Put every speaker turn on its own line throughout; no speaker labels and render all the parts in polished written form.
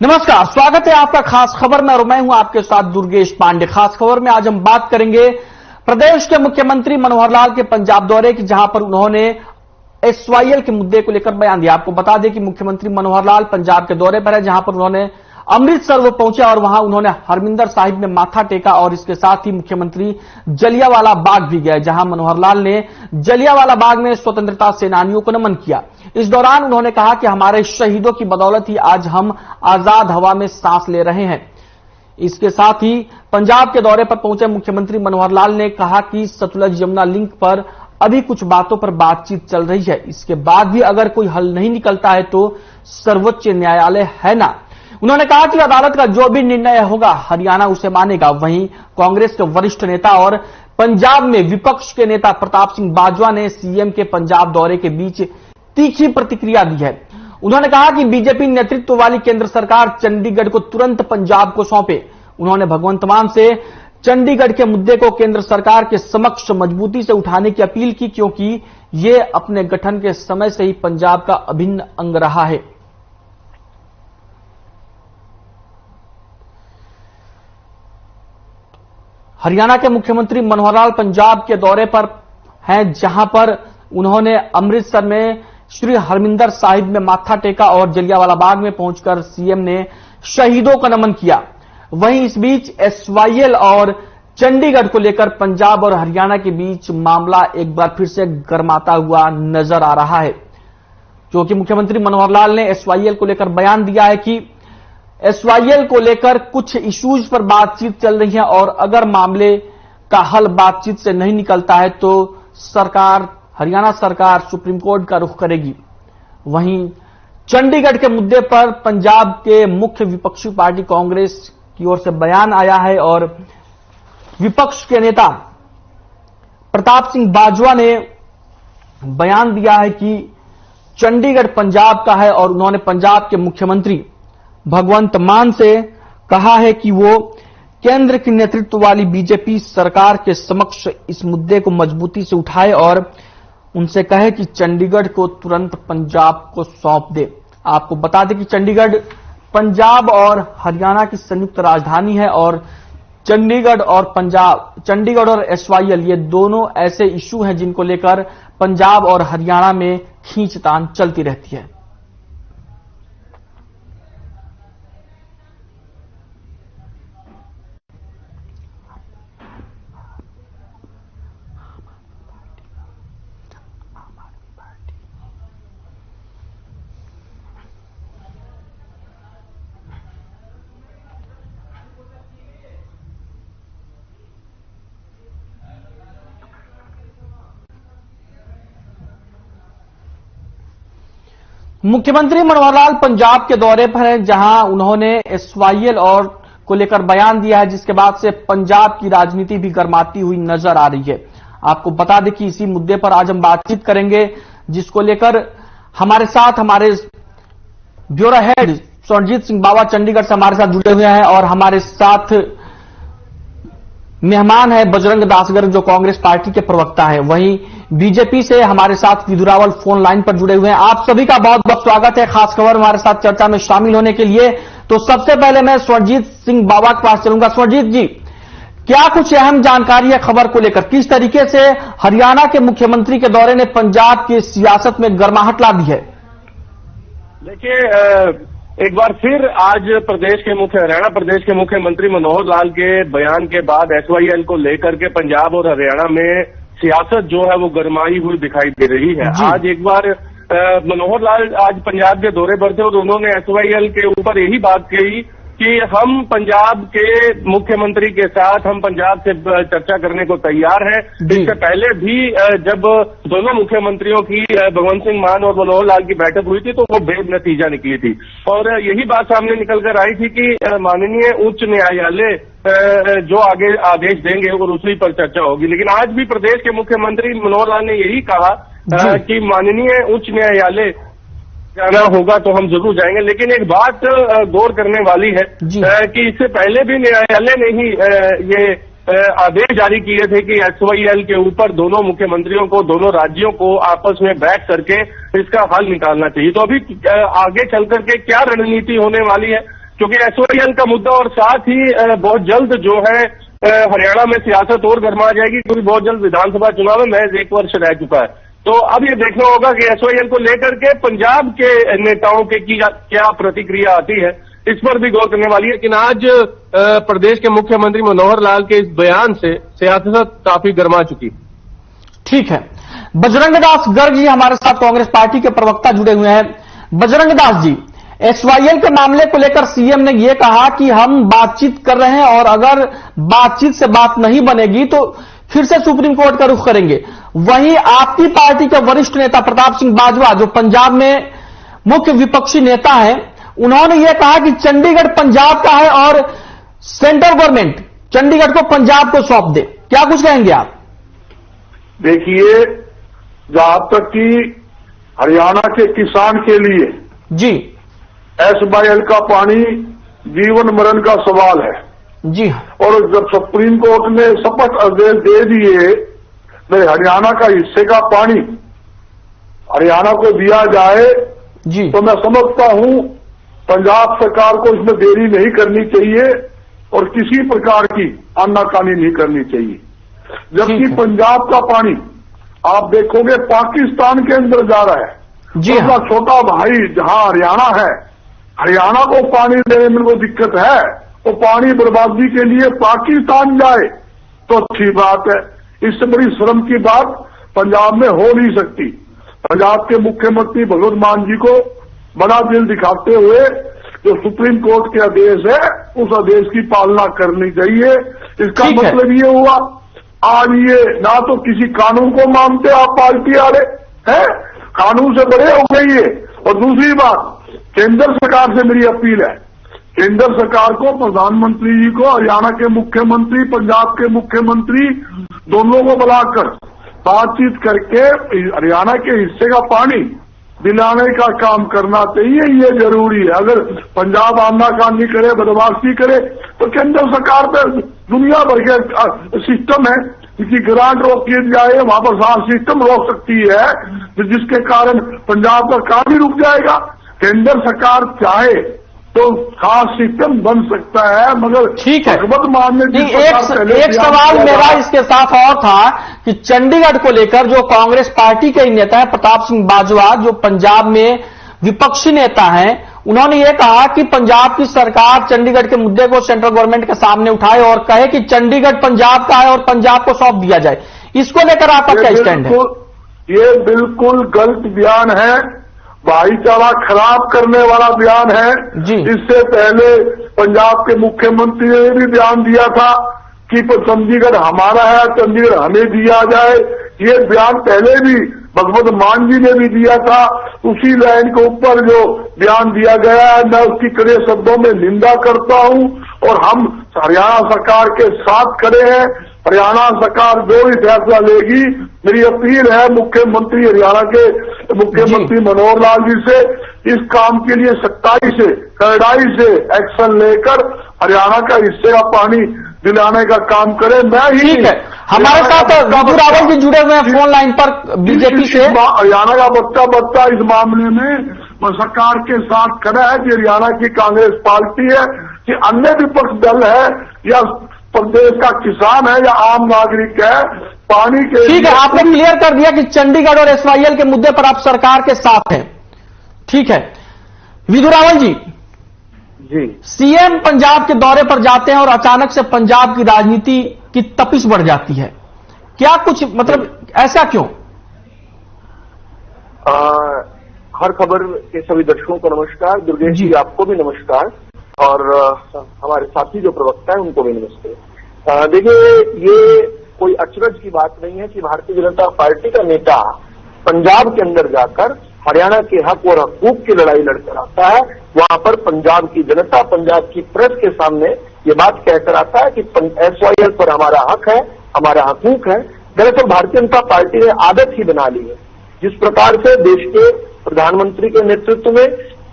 नमस्कार, स्वागत है आपका खास खबर में और मैं हूं आपके साथ दुर्गेश पांडे। खास खबर में आज हम बात करेंगे प्रदेश के मुख्यमंत्री मनोहर लाल के पंजाब दौरे की, जहां पर उन्होंने एसवाईएल के मुद्दे को लेकर बयान दिया। आपको बता दें कि मुख्यमंत्री मनोहर लाल पंजाब के दौरे पर है, जहां पर उन्होंने अमृतसर वो पहुंचे और वहां उन्होंने हरमिंदर साहिब में माथा टेका और इसके साथ ही मुख्यमंत्री जलियांवाला बाग भी गए, जहां मनोहर लाल ने जलियांवाला बाग में स्वतंत्रता सेनानियों को नमन किया। इस दौरान उन्होंने कहा कि हमारे शहीदों की बदौलत ही आज हम आजाद हवा में सांस ले रहे हैं। इसके साथ ही पंजाब के दौरे पर पहुंचे मुख्यमंत्री मनोहर लाल ने कहा कि सतलुज यमुना लिंक पर अभी कुछ बातों पर बातचीत चल रही है, इसके बाद भी अगर कोई हल नहीं निकलता है तो सर्वोच्च न्यायालय है ना। उन्होंने कहा कि अदालत का जो भी निर्णय होगा हरियाणा उसे मानेगा। वहीं कांग्रेस के वरिष्ठ नेता और पंजाब में विपक्ष के नेता प्रताप सिंह बाजवा ने सीएम के पंजाब दौरे के बीच तीखी प्रतिक्रिया दी है। उन्होंने कहा कि बीजेपी नेतृत्व वाली केंद्र सरकार चंडीगढ़ को तुरंत पंजाब को सौंपे। उन्होंने भगवंत मान से चंडीगढ़ के मुद्दे को केंद्र सरकार के समक्ष मजबूती से उठाने की अपील की, क्योंकि ये अपने गठन के समय से ही पंजाब का अभिन्न अंग रहा है। हरियाणा के मुख्यमंत्री मनोहर लाल पंजाब के दौरे पर हैं, जहां पर उन्होंने अमृतसर में श्री हरमिंदर साहिब में माथा टेका और जलियांवाला बाग में पहुंचकर सीएम ने शहीदों का नमन किया। वहीं इस बीच एसवाईएल और चंडीगढ़ को लेकर पंजाब और हरियाणा के बीच मामला एक बार फिर से गर्माता हुआ नजर आ रहा है, क्योंकि मुख्यमंत्री मनोहर लाल ने एसवाईएल को लेकर बयान दिया है कि एसवाईएल को लेकर कुछ इश्यूज पर बातचीत चल रही है और अगर मामले का हल बातचीत से नहीं निकलता है तो हरियाणा सरकार सुप्रीम कोर्ट का रुख करेगी। वहीं चंडीगढ़ के मुद्दे पर पंजाब के मुख्य विपक्षी पार्टी कांग्रेस की ओर से बयान आया है और विपक्ष के नेता प्रताप सिंह बाजवा ने बयान दिया है कि चंडीगढ़ पंजाब का है और उन्होंने पंजाब के मुख्यमंत्री भगवंत मान से कहा है कि वो केंद्र की नेतृत्व वाली बीजेपी सरकार के समक्ष इस मुद्दे को मजबूती से उठाए और उनसे कहे कि चंडीगढ़ को तुरंत पंजाब को सौंप दे। आपको बता दें कि चंडीगढ़ पंजाब और हरियाणा की संयुक्त राजधानी है और चंडीगढ़ और एसवाईएल ये दोनों ऐसे इश्यू हैं जिनको लेकर पंजाब और हरियाणा में खींचतान चलती रहती है। मुख्यमंत्री मनोहर लाल पंजाब के दौरे पर हैं, जहां उन्होंने एसवाईएल और को लेकर बयान दिया है, जिसके बाद से पंजाब की राजनीति भी गर्माती हुई नजर आ रही है। आपको बता दें कि इसी मुद्दे पर आज हम बातचीत करेंगे, जिसको लेकर हमारे साथ हमारे ब्यूरो हेड स्वर्णजीत सिंह बावा चंडीगढ़ से हमारे साथ जुड़े हुए हैं और हमारे साथ मेहमान है बजरंग दास गर्ग जो कांग्रेस पार्टी के प्रवक्ता हैं। वहीं बीजेपी से हमारे साथ विधुरावल फोन लाइन पर जुड़े हुए हैं। आप सभी का बहुत बहुत स्वागत है खास खबर हमारे साथ चर्चा में शामिल होने के लिए। तो सबसे पहले मैं स्वर्णजीत सिंह बावा के पास चलूंगा। स्वर्णजीत जी, क्या कुछ अहम जानकारी है खबर को लेकर? किस तरीके से हरियाणा के मुख्यमंत्री के दौरे ने पंजाब की सियासत में गर्माहट ला दी है?
देखिए, एक बार फिर आज हरियाणा प्रदेश के मुख्यमंत्री मनोहर लाल के बयान के बाद एसवाईएल को लेकर के पंजाब और हरियाणा में सियासत जो है वो गरमाई हुई दिखाई दे रही है। आज एक बार मनोहर लाल आज पंजाब के दौरे पर थे और उन्होंने एसवाईएल के ऊपर यही बात कही कि हम पंजाब के मुख्यमंत्री के साथ हम पंजाब से चर्चा करने को तैयार हैं। इससे पहले भी जब दोनों मुख्यमंत्रियों की भगवंत सिंह मान और मनोहर लाल की बैठक हुई थी तो वो बेनतीजा निकली थी और यही बात सामने निकल कर आई थी कि माननीय उच्च न्यायालय जो आगे आदेश देंगे और उसी पर चर्चा होगी। लेकिन आज भी प्रदेश के मुख्यमंत्री मनोहर लाल ने यही कहा कि माननीय उच्च न्यायालय जाना होगा तो हम जरूर जाएंगे। लेकिन एक बात गौर करने वाली है कि इससे पहले भी न्यायालय ने ही ये आदेश जारी किए थे कि एसवाईएल के ऊपर दोनों मुख्यमंत्रियों को, दोनों राज्यों को आपस में बैठ करके इसका हल निकालना चाहिए। तो अभी आगे चल करके क्या रणनीति होने वाली है क्योंकि SYL का मुद्दा और साथ ही बहुत जल्द जो है हरियाणा में सियासत और गर्मा जाएगी, क्योंकि बहुत जल्द विधानसभा चुनाव में महज 1 वर्ष रह चुका है। तो अब ये देखना होगा कि SYL को लेकर के पंजाब के नेताओं की क्या प्रतिक्रिया आती है, इस पर भी गौर करने वाली है। लेकिन आज प्रदेश के मुख्यमंत्री मनोहर लाल के इस बयान से सियासत काफी गर्मा चुकी।
ठीक है, बजरंग दास गर्ग जी हमारे साथ कांग्रेस पार्टी के प्रवक्ता जुड़े हुए हैं। बजरंग दास जी, SYL के मामले को लेकर सीएम ने यह कहा कि हम बातचीत कर रहे हैं और अगर बातचीत से बात नहीं बनेगी तो फिर से सुप्रीम कोर्ट का रुख करेंगे। वहीं आपकी पार्टी के वरिष्ठ नेता प्रताप सिंह बाजवा, जो पंजाब में मुख्य विपक्षी नेता हैं, उन्होंने यह कहा कि चंडीगढ़ पंजाब का है और सेंट्रल गवर्नमेंट चंडीगढ़ को पंजाब को सौंप दे। क्या कुछ कहेंगे आप?
देखिए, जहां तक कि हरियाणा के किसान के लिए
जी
SYL का पानी जीवन मरण का सवाल है
जी,
और जब सुप्रीम कोर्ट ने शपथ आदेश दे दिए मेरे हरियाणा का हिस्से का पानी हरियाणा को दिया जाए
जी,
तो मैं समझता हूं पंजाब सरकार को इसमें देरी नहीं करनी चाहिए और किसी प्रकार की आनाकानी नहीं करनी चाहिए। जबकि पंजाब का पानी आप देखोगे पाकिस्तान के अंदर जा रहा है।
जी
उसका
हाँ।
छोटा भाई जहां हरियाणा है, हरियाणा को पानी देने में कोई दिक्कत है, तो पानी बर्बादी के लिए पाकिस्तान जाए तो अच्छी बात है। इससे बड़ी शर्म की बात पंजाब में हो नहीं सकती। पंजाब के मुख्यमंत्री भगवंत मान जी को बड़ा दिल दिखाते हुए जो सुप्रीम कोर्ट के आदेश है उस आदेश की पालना करनी चाहिए। इसका मतलब ये हुआ आज ये ना तो किसी कानून को मानते आप पार्टी वाले हैं, कानून से बड़े हो गई है। और दूसरी बात, केंद्र सरकार से मेरी अपील है, केंद्र सरकार को, प्रधानमंत्री जी को, हरियाणा के मुख्यमंत्री, पंजाब के मुख्यमंत्री दोनों को बुलाकर बातचीत करके हरियाणा के हिस्से का पानी दिलाने का काम करना चाहिए। ये जरूरी है। अगर पंजाब आनाकानी करे, बदमाशी करे तो केंद्र सरकार पर दुनिया भर के सिस्टम है, किसी ग्रांट रोक किया जाए वहां पर सारा सिस्टम रोक सकती है, जिसके कारण पंजाब का काम ही रुक जाएगा। केंद्र सरकार चाहे तो खास सिस्टम बन सकता है, मगर
ठीक है,
भगवत मानने
एक सवाल मेरा इसके साथ और था कि चंडीगढ़ को लेकर जो कांग्रेस पार्टी के नेता है प्रताप सिंह बाजवा, जो पंजाब में विपक्षी नेता हैं, उन्होंने ये कहा कि पंजाब की सरकार चंडीगढ़ के मुद्दे को सेंट्रल गवर्नमेंट के सामने उठाए और कहे कि चंडीगढ़ पंजाब का है और पंजाब को सौंप दिया जाए। इसको लेकर आपका क्या स्टैंड है?
ये बिल्कुल गलत बयान है, भाईचारा खराब करने वाला बयान है
जी।
इससे पहले पंजाब के मुख्यमंत्री ने भी बयान दिया था कि चंडीगढ़ हमारा है, चंडीगढ़ हमें दिया जाए। ये बयान पहले भी भगवंत मान जी ने भी दिया था। उसी लाइन के ऊपर जो बयान दिया गया है, मैं उसकी कड़े शब्दों में निंदा करता हूं और हम हरियाणा सरकार के साथ खड़े हैं। हरियाणा सरकार जो भी फैसला लेगी, मेरी अपील है मुख्यमंत्री हरियाणा के मुख्यमंत्री मनोहर लाल जी से, इस काम के लिए सख्ताई से, कड़ाई से एक्शन लेकर हरियाणा का हिस्से का पानी दिलाने का काम करें। मैं ही
ठीक है, हमारे साथ बाबू रावल जी जुड़े हुए हैं फोन लाइन पर बीजेपी से।
हरियाणा का बच्चा इस मामले में सरकार के साथ खड़ा है कि हरियाणा की कांग्रेस पार्टी है कि अन्य विपक्ष दल है या प्रदेश का किसान है या आम नागरिक है, पानी के
ठीक है, आपने क्लियर कर दिया कि चंडीगढ़ और SYL के मुद्दे पर आप सरकार के साथ हैं। ठीक है, विधु रावल जी, सीएम पंजाब के दौरे पर जाते हैं और अचानक से पंजाब की राजनीति की तपिश बढ़ जाती है, क्या कुछ मतलब ऐसा क्यों?
हर खबर के सभी दर्शकों को नमस्कार। दुर्गेश जी आपको भी नमस्कार और हमारे साथी जो प्रवक्ता है उनको भी नमस्ते। देखिए, ये कोई अचरज की बात नहीं है कि भारतीय जनता पार्टी का नेता पंजाब के अंदर जाकर हरियाणा के हक और हकूक की लड़ाई लड़कर आता है। वहां पर पंजाब की जनता, पंजाब की प्रेस के सामने ये बात कहकर आता है कि SYL पर हमारा हक है, हमारा हकूक है। दरअसल भारतीय जनता पार्टी ने आदत ही बना ली है, जिस प्रकार से देश के प्रधानमंत्री के नेतृत्व में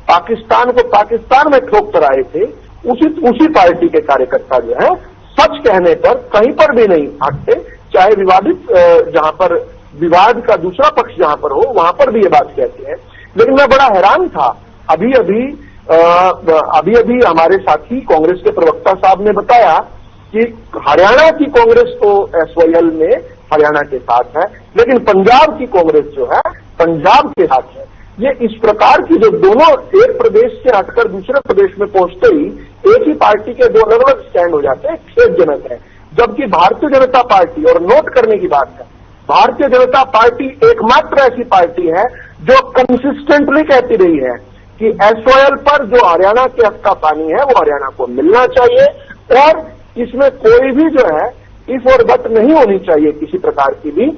पाकिस्तान को पाकिस्तान में ठोक कर आए थे, उसी पार्टी के कार्यकर्ता जो है सच कहने पर कहीं पर भी नहीं हटते, चाहे विवादित जहां पर विवाद का दूसरा पक्ष जहां पर हो वहां पर भी ये बात कहते हैं। लेकिन मैं बड़ा हैरान था, अभी अभी अभी अभी हमारे साथी कांग्रेस के प्रवक्ता साहब ने बताया कि हरियाणा की कांग्रेस तो एसवाईएल में हरियाणा के साथ है, लेकिन पंजाब की कांग्रेस जो है पंजाब के साथ है। ये इस प्रकार की जो दोनों एक प्रदेश से हटकर दूसरे प्रदेश में पहुंचते ही एक ही पार्टी के दो अलग अलग स्टैंड हो जाते हैं, खेदजनक है। जबकि भारतीय जनता पार्टी, और नोट करने की बात है, भारतीय जनता पार्टी एकमात्र ऐसी पार्टी है जो कंसिस्टेंटली कहती रही है कि एसवाईएल पर जो हरियाणा के हक का पानी है वो हरियाणा को मिलना चाहिए और इसमें कोई भी जो है इफ और बट नहीं होनी चाहिए किसी प्रकार की भी।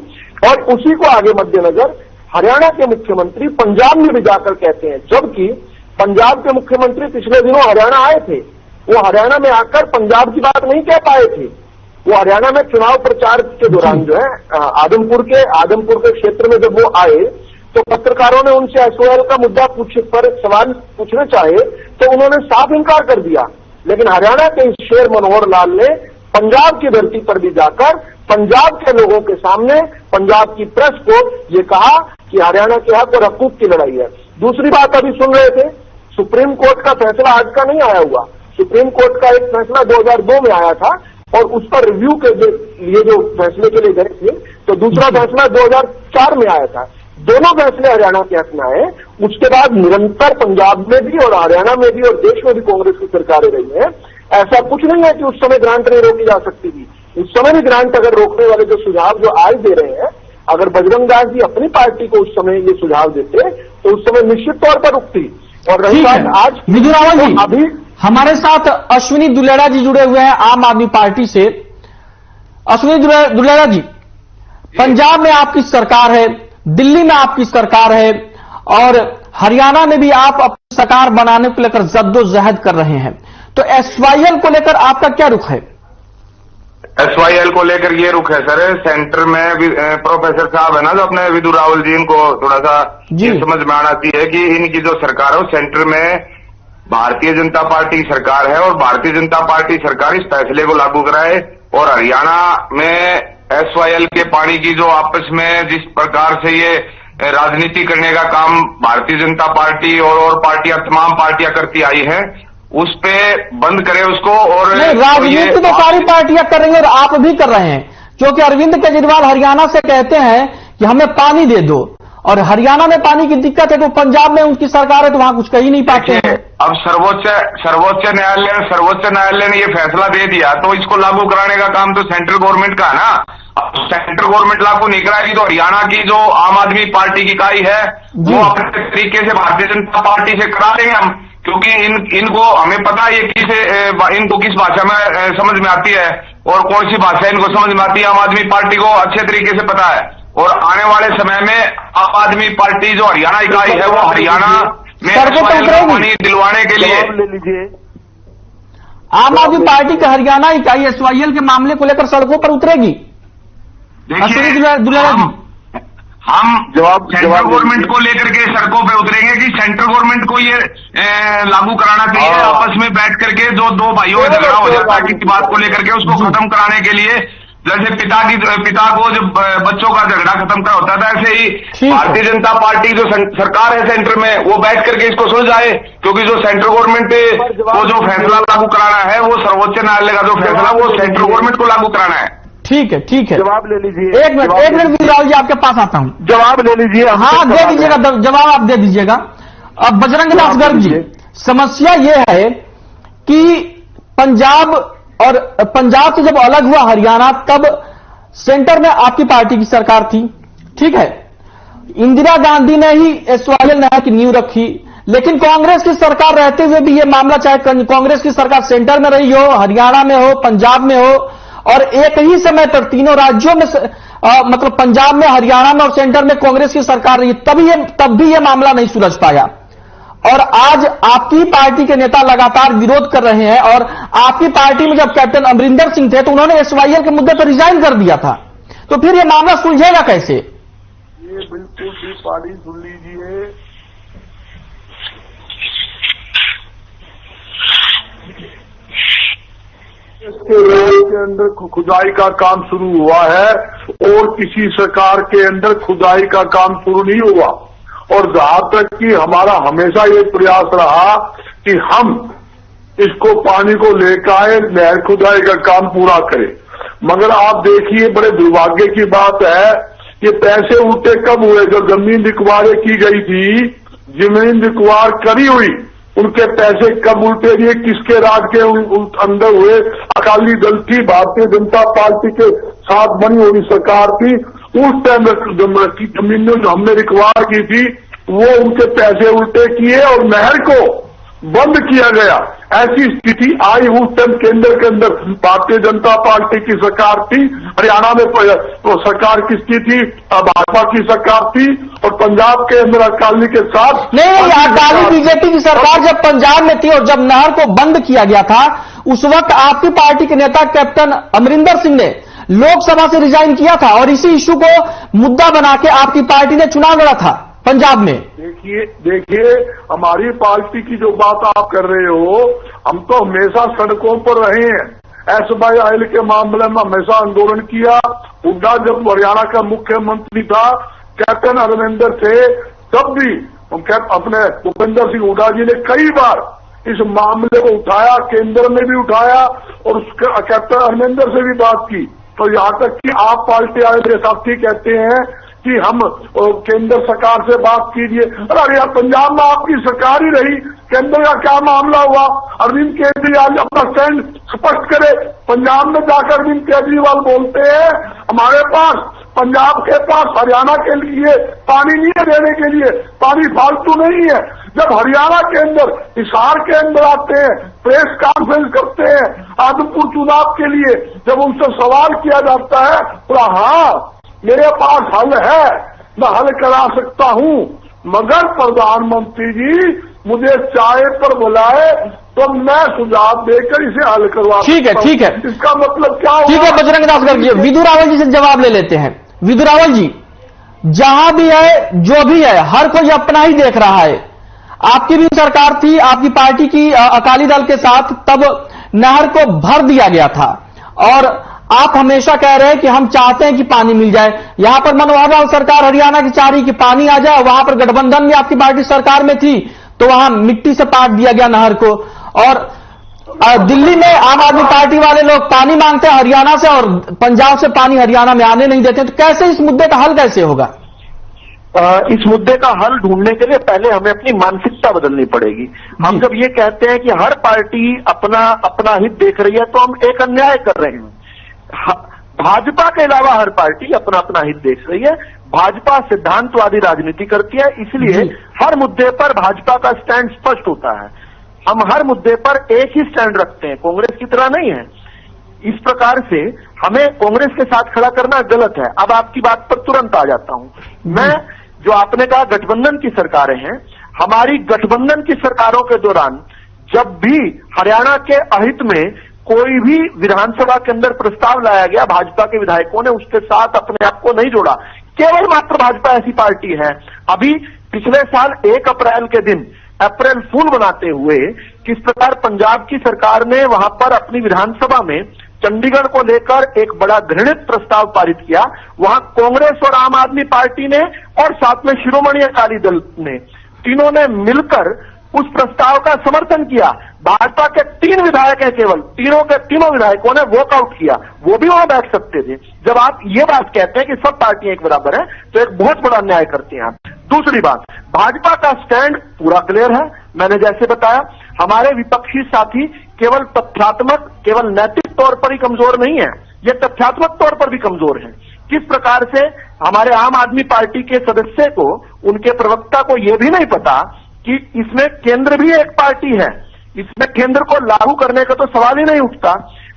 और उसी को आगे मद्देनजर हरियाणा के मुख्यमंत्री पंजाब में भी जाकर कहते हैं, जबकि पंजाब के मुख्यमंत्री पिछले दिनों हरियाणा आए थे, वो हरियाणा में आकर पंजाब की बात नहीं कह पाए थे। वो हरियाणा में चुनाव प्रचार के दौरान जो है आदमपुर के क्षेत्र में जब वो आए तो पत्रकारों ने उनसे एसवाईएल का मुद्दा पर सवाल पूछना चाहे तो उन्होंने साफ इनकार कर दिया। लेकिन हरियाणा के इस शेर मनोहर लाल ने पंजाब की धरती पर भी जाकर पंजाब के लोगों के सामने पंजाब की प्रेस को ये कहा कि हरियाणा के हक और हकूक की लड़ाई है। दूसरी बात अभी सुन रहे थे, सुप्रीम कोर्ट का फैसला आज का नहीं आया हुआ। सुप्रीम कोर्ट का एक फैसला 2002 में आया था और उस पर रिव्यू के लिए जो फैसले के लिए गए थे, तो दूसरा फैसला 2004 में आया था। दोनों फैसले हरियाणा के हक में आए। उसके बाद निरंतर पंजाब में भी और हरियाणा में भी और देश में भी कांग्रेस की सरकारें रही हैं। ऐसा कुछ नहीं है कि उस समय ग्रांट नहीं रोकी जा सकती थी। उस समय भी ग्रांट अगर रोकने वाले जो सुझाव जो आज दे रहे हैं, अगर बजरंग दास जी अपनी पार्टी को उस समय ये सुझाव देते तो उस समय निश्चित तौर पर रुकती। और रही बात आज
विधु रावल जी,
अभी
हमारे साथ अश्विनी दुलेड़ा जी जुड़े हुए हैं आम आदमी पार्टी से। अश्विनी दुलेड़ा जी, पंजाब में आपकी सरकार है, दिल्ली में आपकी सरकार है और हरियाणा में भी आप अपनी सरकार बनाने को लेकर जद्दोजहद कर रहे हैं, तो एसवाईएल को लेकर आपका क्या रुख है?
एसवाईएल को लेकर ये रुख है सर, सेंटर में प्रोफेसर साहब है ना जो अपने विधु रावल जी, इनको थोड़ा सा ये समझ में आना चाहिए कि इनकी जो सरकार है वो सेंटर में भारतीय जनता पार्टी की सरकार है और भारतीय जनता पार्टी सरकार इस फैसले को लागू कराए। और हरियाणा में एसवाईएल के पानी की जो आपस में जिस प्रकार से ये राजनीति करने का काम भारतीय जनता पार्टी और पार्टियां, तमाम पार्टियां करती आई हैं, उस पे बंद करें उसको। और
राजनीति तो सारी पार्टियां कर रही हैं और आप भी कर रहे हैं, क्योंकि अरविंद केजरीवाल हरियाणा से कहते हैं कि हमें पानी दे दो, और हरियाणा में पानी की दिक्कत है तो पंजाब में उनकी सरकार है तो वहां कुछ कह ही नहीं पाते हैं।
अब सर्वोच्च न्यायालय ने ये फैसला दे दिया तो इसको लागू कराने का काम तो सेंट्रल गवर्नमेंट का है ना। अब सेंट्रल गवर्नमेंट लागू नहीं कराएगी तो हरियाणा की जो आम आदमी पार्टी की इकाई है वो अपने तरीके से भारतीय जनता पार्टी से करा देंगे हम, क्योंकि इनको हमें पता है इनको किस भाषा में समझ में आती है और कौन सी भाषा इनको समझ में आती है। आम आदमी पार्टी को अच्छे तरीके से पता है और आने वाले समय में आम आदमी पार्टी जो हरियाणा इकाई है वो हरियाणा में पानी दिलवाने के लिए
ले लीजिए।
आम आदमी पार्टी का हरियाणा इकाई एसवाईएल के मामले को लेकर सड़कों पर उतरेगी। दुलेड़ा जी,
हम सेंट्रल गवर्नमेंट को लेकर के सड़कों पे उतरेंगे कि सेंट्रल गवर्नमेंट को ये लागू कराना चाहिए। आपस में बैठ करके जो दो भाइयों में झगड़ा हो जाता है किसी बात को लेकर के उसको खत्म कराने के लिए, जैसे पिता को जब बच्चों का झगड़ा खत्म कर होता था, ऐसे ही भारतीय जनता पार्टी जो सरकार है सेंटर में वो बैठ करके इसको सुलझाए, क्योंकि जो सेंट्रल गवर्नमेंट को जो फैसला लागू कराना है वो सर्वोच्च न्यायालय का जो फैसला वो सेंट्रल गवर्नमेंट को लागू कराना है।
ठीक है
जवाब ले लीजिए।
एक मिनट राहुल जी आपके पास आता हूं,
जवाब ले लीजिए।
हाँ दे दीजिएगा, जवाब आप दे दीजिएगा। अब बजरंग दास गर्ग जी, समस्या ये है कि पंजाब से जब अलग हुआ हरियाणा तब सेंटर में आपकी पार्टी की सरकार थी, ठीक है, इंदिरा गांधी ने ही एसवाईएल नहर की नींव रखी, लेकिन कांग्रेस की सरकार रहते हुए भी यह मामला, चाहे कांग्रेस की सरकार सेंटर में रही हो, हरियाणा में हो, पंजाब में हो, और एक ही समय पर तीनों राज्यों में मतलब पंजाब में, हरियाणा में और सेंटर में कांग्रेस की सरकार रही, तब भी यह मामला नहीं सुलझ पाया। और आज आपकी पार्टी के नेता लगातार विरोध कर रहे हैं, और आपकी पार्टी में जब कैप्टन अमरिंदर सिंह थे तो उन्होंने एसवाईएल के मुद्दे पर रिजाइन कर दिया था, तो फिर यह मामला सुलझेगा कैसे?
ये बिल्कुल भी पानी सुन लीजिए। के अंदर खुदाई का काम शुरू हुआ है और किसी सरकार के अंदर खुदाई का काम शुरू नहीं हुआ। और जहां तक कि हमारा हमेशा ये प्रयास रहा कि हम इसको पानी को लेकर आए, नहर खुदाई का काम पूरा करें। मगर आप देखिए, बड़े दुर्भाग्य की बात है कि पैसे उल्टे कब हुए? जो जमीन रिक्वायरें की गई थी, जमीन रिक्वायर करी हुई, उनके पैसे कब उल्टे दिए? किसके राज के अंदर हुए? अकाली दल की, भारतीय जनता पार्टी के साथ बनी हुई सरकार थी। उस टाइम की जमीन जो हमने रिक्वायर की थी, वो उनके पैसे उल्टे किए और नहर को बंद किया गया। ऐसी स्थिति आई उस टाइम केंद्र के अंदर भारतीय जनता पार्टी की सरकार थी। हरियाणा में तो सरकार किसकी थी? भाजपा की सरकार थी। और पंजाब के अंदर अकाली के साथ
नहीं, अकाली बीजेपी की सरकार जब पंजाब में थी और जब नहर को बंद किया गया था, उस वक्त आपकी पार्टी के नेता कैप्टन अमरिंदर सिंह ने लोकसभा से रिजाइन किया था और इसी इशू को मुद्दा बना के आपकी पार्टी ने चुनाव लड़ा था पंजाब में।
देखिए हमारी पार्टी की जो बात आप कर रहे हो, हम तो हमेशा सड़कों पर रहे हैं। SYL के मामले में हमेशा आंदोलन किया। हुड्डा जब हरियाणा का मुख्यमंत्री था, कैप्टन अमरिंदर थे, तब भी अपने भूपेंद्र सिंह हुड्डा जी ने कई बार इस मामले को उठाया, केंद्र में भी उठाया और कैप्टन अमरिंदर से भी बात की। तो यहां तक कि आप पार्टी वाले मेरे साथी कहते हैं कि हम केंद्र सरकार से बात कीजिए। अरे यार, पंजाब में आपकी सरकार ही रही, केंद्र का क्या मामला हुआ? अरविंद केजरीवाल अपना स्टैंड स्पष्ट करे। पंजाब में जाकर अरविंद केजरीवाल बोलते हैं हमारे पास, पंजाब के पास हरियाणा के लिए पानी नहीं है देने के लिए, पानी फालतू नहीं है। जब हरियाणा के अंदर, हिसार के अंदर आते हैं, प्रेस कॉन्फ्रेंस करते हैं आदमपुर चुनाव के लिए, जब उनसे सवाल किया जाता है तो हाँ मेरे पास हल है, मैं हल करा सकता हूं, मगर प्रधानमंत्री जी मुझे चाय पर बुलाए तो मैं सुझाव देकर इसे हल करवा।
ठीक है, ठीक है,
इसका मतलब क्या हुआ?
ठीक है बजरंग दास गर्ग, विधु रावल जी से जवाब ले लेते हैं। विधु रावल जी, जहां भी है जो भी है, हर कोई अपना ही देख रहा है। आपकी भी सरकार थी, आपकी पार्टी की अकाली दल के साथ, तब नहर को भर दिया गया था और आप हमेशा कह रहे हैं कि हम चाहते हैं कि पानी मिल जाए। यहां पर मनोहर लाल सरकार हरियाणा की चाह रही कि पानी आ जाए, वहां पर गठबंधन में आपकी पार्टी सरकार में थी तो वहां मिट्टी से पाट दिया गया नहर को। और दिल्ली में आम आदमी पार्टी वाले लोग पानी मांगते हैं हरियाणा से और पंजाब से पानी हरियाणा में आने नहीं देते। तो कैसे इस मुद्दे का हल कैसे होगा?
इस मुद्दे का हल ढूंढने के लिए पहले हमें अपनी मानसिकता बदलनी पड़ेगी। हम जब ये कहते हैं कि हर पार्टी अपना हित देख रही है तो हम एक अन्याय कर रहे हैं। भाजपा के अलावा हर पार्टी अपना हित देख रही है। भाजपा सिद्धांतवादी राजनीति करती है, इसलिए हर मुद्दे पर भाजपा का स्टैंड स्पष्ट होता है। हम हर मुद्दे पर एक ही स्टैंड रखते हैं, कांग्रेस की तरह नहीं है। इस प्रकार से हमें कांग्रेस के साथ खड़ा करना गलत है। अब आपकी बात पर तुरंत आ जाता हूं मैं। जो आपने कहा गठबंधन की सरकारें हैं, हमारी गठबंधन की सरकारों के दौरान जब भी हरियाणा के अहित में कोई भी विधानसभा के अंदर प्रस्ताव लाया गया, भाजपा के विधायकों ने उसके साथ अपने आप को नहीं जोड़ा। केवल मात्र भाजपा ऐसी पार्टी है। अभी पिछले साल 1 अप्रैल के दिन अप्रैल फूल बनाते हुए किस प्रकार पंजाब की सरकार ने वहां पर अपनी विधानसभा में चंडीगढ़ को लेकर एक बड़ा घृणित प्रस्ताव पारित किया। वहां कांग्रेस और आम आदमी पार्टी ने और साथ में शिरोमणि अकाली दल ने, तीनों ने मिलकर उस प्रस्ताव का समर्थन किया। भाजपा के 3 विधायक हैं, केवल तीनों विधायकों ने वॉकआउट किया। वो भी वहां बैठ सकते थे। जब आप ये बात कहते हैं कि सब पार्टियां एक बराबर है तो एक बहुत बड़ा अन्याय करते हैं आप। दूसरी बात, भाजपा का स्टैंड पूरा क्लियर है। मैंने जैसे बताया, हमारे विपक्षी साथी केवल तथ्यात्मक, केवल नैतिक तौर पर ही कमजोर नहीं है, ये तथ्यात्मक तौर पर भी कमजोर है। किस प्रकार से हमारे आम आदमी पार्टी के सदस्य को, उनके प्रवक्ता को यह भी नहीं पता कि इसमें केंद्र भी एक पार्टी है, इसमें केंद्र को लागू करने का तो सवाल ही नहीं उठता।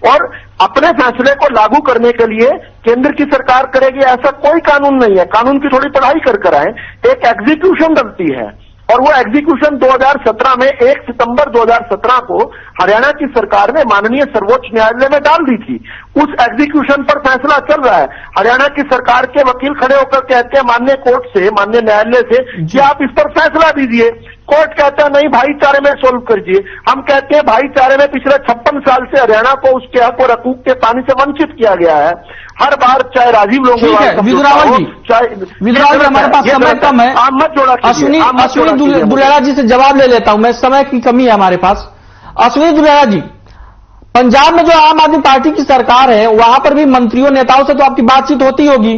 और अपने फैसले को लागू करने के लिए केंद्र की सरकार करेगी ऐसा कोई कानून नहीं है। कानून की थोड़ी पढ़ाई कर आए। एक एग्जीक्यूशन डलती है और वो एग्जीक्यूशन 2017 में 1 सितंबर 2017 को हरियाणा की सरकार ने माननीय सर्वोच्च न्यायालय में डाल दी थी। उस एग्जीक्यूशन पर फैसला चल रहा है। हरियाणा की सरकार के वकील खड़े होकर कहते हैं माननीय कोर्ट से, माननीय न्यायालय से कि आप इस पर फैसला दीजिए। कोर्ट कहता है नहीं भाईचारे में सोल्व करिए। हम कहते हैं भाईचारे में पिछले 56 साल से हरियाणा को उसके हक और हकूक के पानी से वंचित किया गया है। हर बार चाहे राजीव लोंगेवाल
विदुरावल जी, विदुरावल जी हमारे पास समय कम है। अश्विनी दुलेरा जी से जवाब ले लेता हूं मैं, समय की कमी है हमारे पास। अश्विनी दुलेरा जी, पंजाब में जो आम आदमी पार्टी की सरकार है वहां पर भी मंत्रियों नेताओं से तो आपकी बातचीत होती होगी,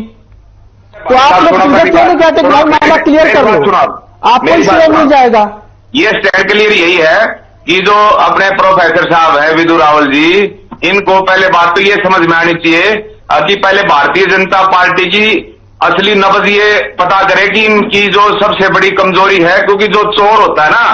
तो आप लोग सीधे क्यों नहीं कहते भाई मामला क्लियर कर लो, आपको इसलिए मिल जाएगा।
ये स्टैंड क्लियर यही है कि जो अपने प्रोफेसर साहब है विदुरावल जी, इनको पहले बात तो ये समझ में आनी चाहिए कि पहले भारतीय जनता पार्टी की असली नब्ज ये पता करे कि इनकी जो सबसे बड़ी कमजोरी है, क्योंकि जो चोर होता है ना,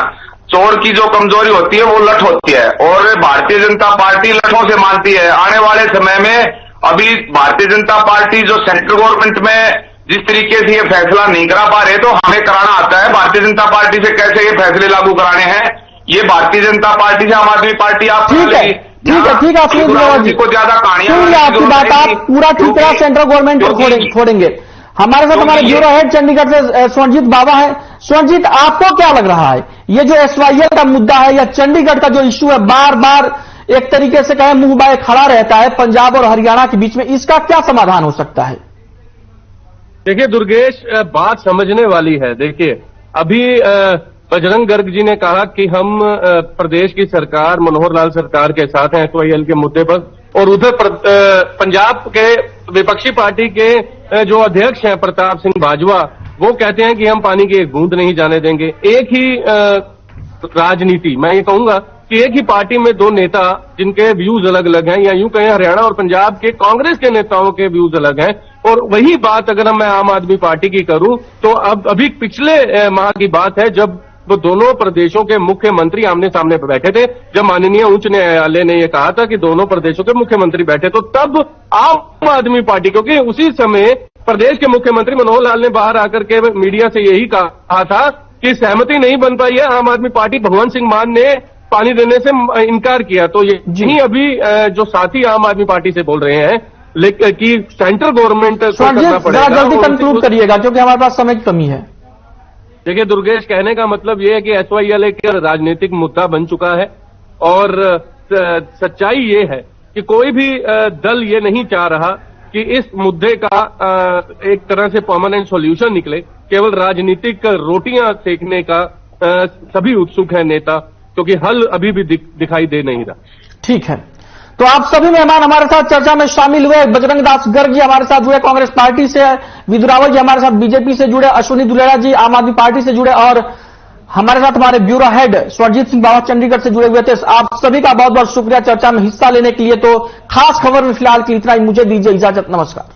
चोर की जो कमजोरी होती है वो लठ होती है, और भारतीय जनता पार्टी लठों से मानती है। आने वाले समय में अभी भारतीय जनता पार्टी जो सेंट्रल गवर्नमेंट में जिस तरीके से ये फैसला नहीं करा पा रहे, तो हमें कराना आता है। भारतीय जनता पार्टी से कैसे ये फैसले लागू कराने हैं, ये भारतीय जनता पार्टी से आम आदमी पार्टी आप
ठीक है जी
को ज्यादा कहानियां
आपकी बात आप पूरा ठीक तरह सेंट्रल गवर्नमेंट को छोड़ेंगे। हमारे साथ हमारे ब्यूरो हेड चंडीगढ़ से स्वर्णजीत बाबा है। स्वर्णजीत, आपको क्या लग रहा है ये जो SYL का मुद्दा है या चंडीगढ़ का जो इश्यू है, बार बार एक तरीके से कहें मुंह बाए खड़ा रहता है पंजाब और हरियाणा के बीच में, इसका क्या समाधान हो सकता है?
देखिए दुर्गेश, बात समझने वाली है। देखिए अभी बजरंग गर्ग जी ने कहा कि हम प्रदेश की सरकार मनोहर लाल सरकार के साथ हैं SYL के मुद्दे पर, और उधर पंजाब के विपक्षी पार्टी के जो अध्यक्ष हैं प्रताप सिंह बाजवा, वो कहते हैं कि हम पानी की एक बूंद नहीं जाने देंगे। एक ही राजनीति, मैं ये कहूंगा कि एक ही पार्टी में दो नेता जिनके व्यूज अलग अलग हैं, या यूं कहें हरियाणा और पंजाब के कांग्रेस के नेताओं के व्यूज अलग हैं। और वही बात अगर मैं आम आदमी पार्टी की करूं तो अब अभी पिछले माह की बात है जब वो दोनों प्रदेशों के मुख्यमंत्री आमने सामने बैठे थे, जब माननीय उच्च न्यायालय ने यह कहा था कि दोनों प्रदेशों के मुख्यमंत्री बैठे, तो तब आम आदमी पार्टी, क्योंकि उसी समय प्रदेश के मुख्यमंत्री मनोहर लाल ने बाहर आकर के मीडिया से यही कहा था कि सहमति नहीं बन पाई है, आम आदमी पार्टी भगवंत सिंह मान ने पानी देने से इनकार किया। तो यही अभी जो साथी आम आदमी पार्टी से बोल रहे हैं लेकिन कि सेंट्रल गवर्नमेंट को करना पड़ेगा।
जल्दी कंक्लूड करिएगा क्योंकि हमारे पास समय की कमी है।
देखिए दुर्गेश, कहने का मतलब ये है कि SYL एक राजनीतिक मुद्दा बन चुका है, और सच्चाई ये है कि कोई भी दल ये नहीं चाह रहा कि इस मुद्दे का एक तरह से परमानेंट सॉल्यूशन निकले। केवल राजनीतिक रोटियां सेकने का सभी उत्सुक है नेता, क्योंकि हल अभी भी दिखाई दे नहीं रहा।
ठीक है, तो आप सभी मेहमान हमारे साथ चर्चा में शामिल हुए। बजरंग दास गर्ग जी हमारे साथ जुड़े कांग्रेस पार्टी से, विदुरावल जी हमारे साथ बीजेपी से जुड़े, अश्विनी दुलेरा जी आम आदमी पार्टी से जुड़े, और हमारे साथ हमारे ब्यूरो हेड स्वर्णजीत सिंह बाबा चंडीगढ़ से जुड़े हुए थे। आप सभी का बहुत बहुत शुक्रिया चर्चा में हिस्सा लेने के लिए। तो खास खबर में फिलहाल के इतना ही, मुझे दीजिए इजाजत, नमस्कार।